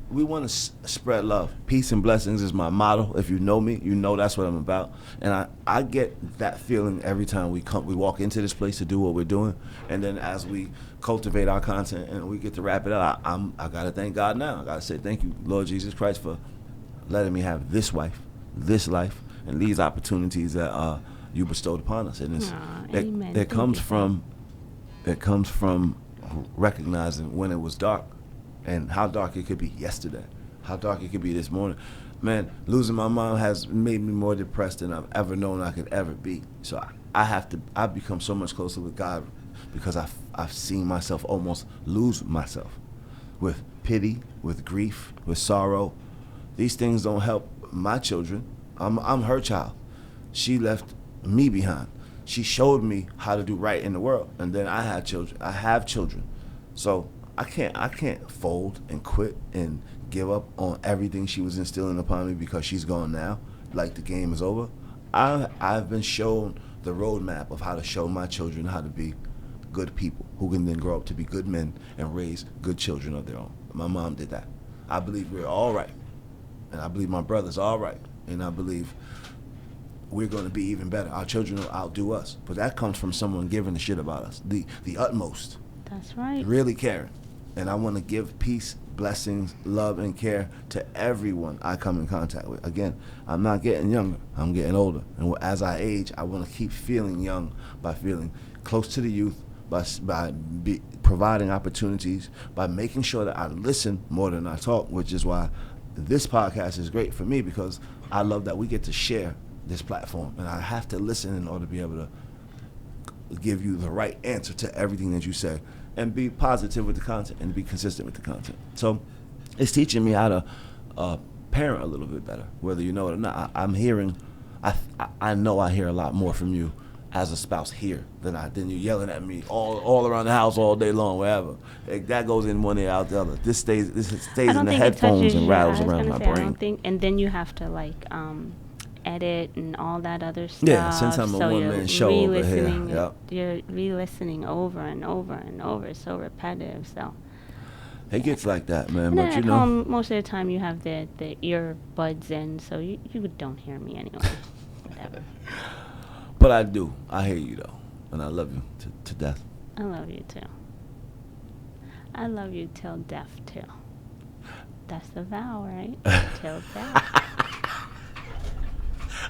A: We want to spread love. Peace and blessings is my motto. If you know me, you know that's what I'm about. And I get that feeling every time we walk into this place to do what we're doing. And then as we cultivate our content and we get to wrap it up, I got to thank God now. I got to say thank you, Lord Jesus Christ, for letting me have this wife, this life, and these opportunities that you bestowed upon us. And
B: amen.
A: it comes from recognizing when it was dark and how dark it could be yesterday, how dark it could be this morning. Man, losing my mom has made me more depressed than I've ever known I could ever be. So I've become so much closer with God because I've seen myself almost lose myself with pity, with grief, with sorrow. These things don't help my children. I'm her child. She left me behind. She showed me how to do right in the world, and then I had children. I have children, so I can't fold and quit and give up on everything she was instilling upon me because she's gone now. Like the game is over. I've been shown the roadmap of how to show my children how to be good people who can then grow up to be good men and raise good children of their own. My mom did that. I believe we're all right, and I believe my brother's all right, and I believe we're going to be even better. Our children will outdo us, but that comes from someone giving a shit about us, the utmost.
B: That's right.
A: Really caring. And I want to give peace, blessings, love, and care to everyone I come in contact with. Again, I'm not getting younger. I'm getting older. And as I age, I want to keep feeling young by feeling close to the youth, by providing opportunities, by making sure that I listen more than I talk, which is why this podcast is great for me, because I love that we get to share this platform. And I have to listen in order to be able to give you the right answer to everything that you say, and be positive with the content and be consistent with the content. So it's teaching me how to parent a little bit better, whether you know it or not. I'm hearing, I know I hear a lot more from you as a spouse here than you yelling at me all around the house all day long, wherever. That goes in one ear out the other. This stays in the headphones and rattles around my brain.
B: I don't think, and then you have to edit and all that other stuff.
A: Yeah, since I'm a one-man show over here. Yep.
B: You're re-listening over and over and over. It's so repetitive. So
A: it gets like that, man.
B: And
A: but
B: at home, most of the time you have the earbuds in, so you don't hear me anyway. Whatever.
A: But I do. I hear you though, and I love you to death.
B: I love you too. I love you till death too. That's the vow, right? Till death.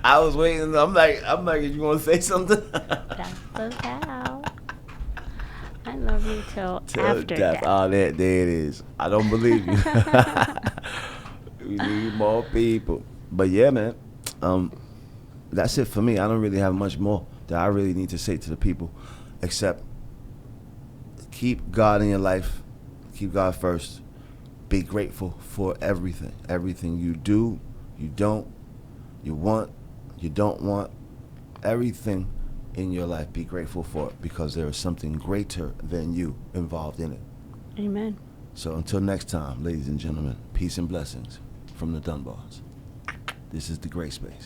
A: I was waiting. I'm like, you want to say something?
B: That's the vow. I love you till after death.
A: Oh, there it is. I don't believe you. We need more people. But yeah, man. That's it for me. I don't really have much more that I really need to say to the people, except keep God in your life. Keep God first. Be grateful for everything. Everything you do, you don't, you want, you don't want. Everything in your life, be grateful for it, because there is something greater than you involved in it.
B: Amen.
A: So until next time, ladies and gentlemen, peace and blessings from the Dunbars. This is the Gray Space.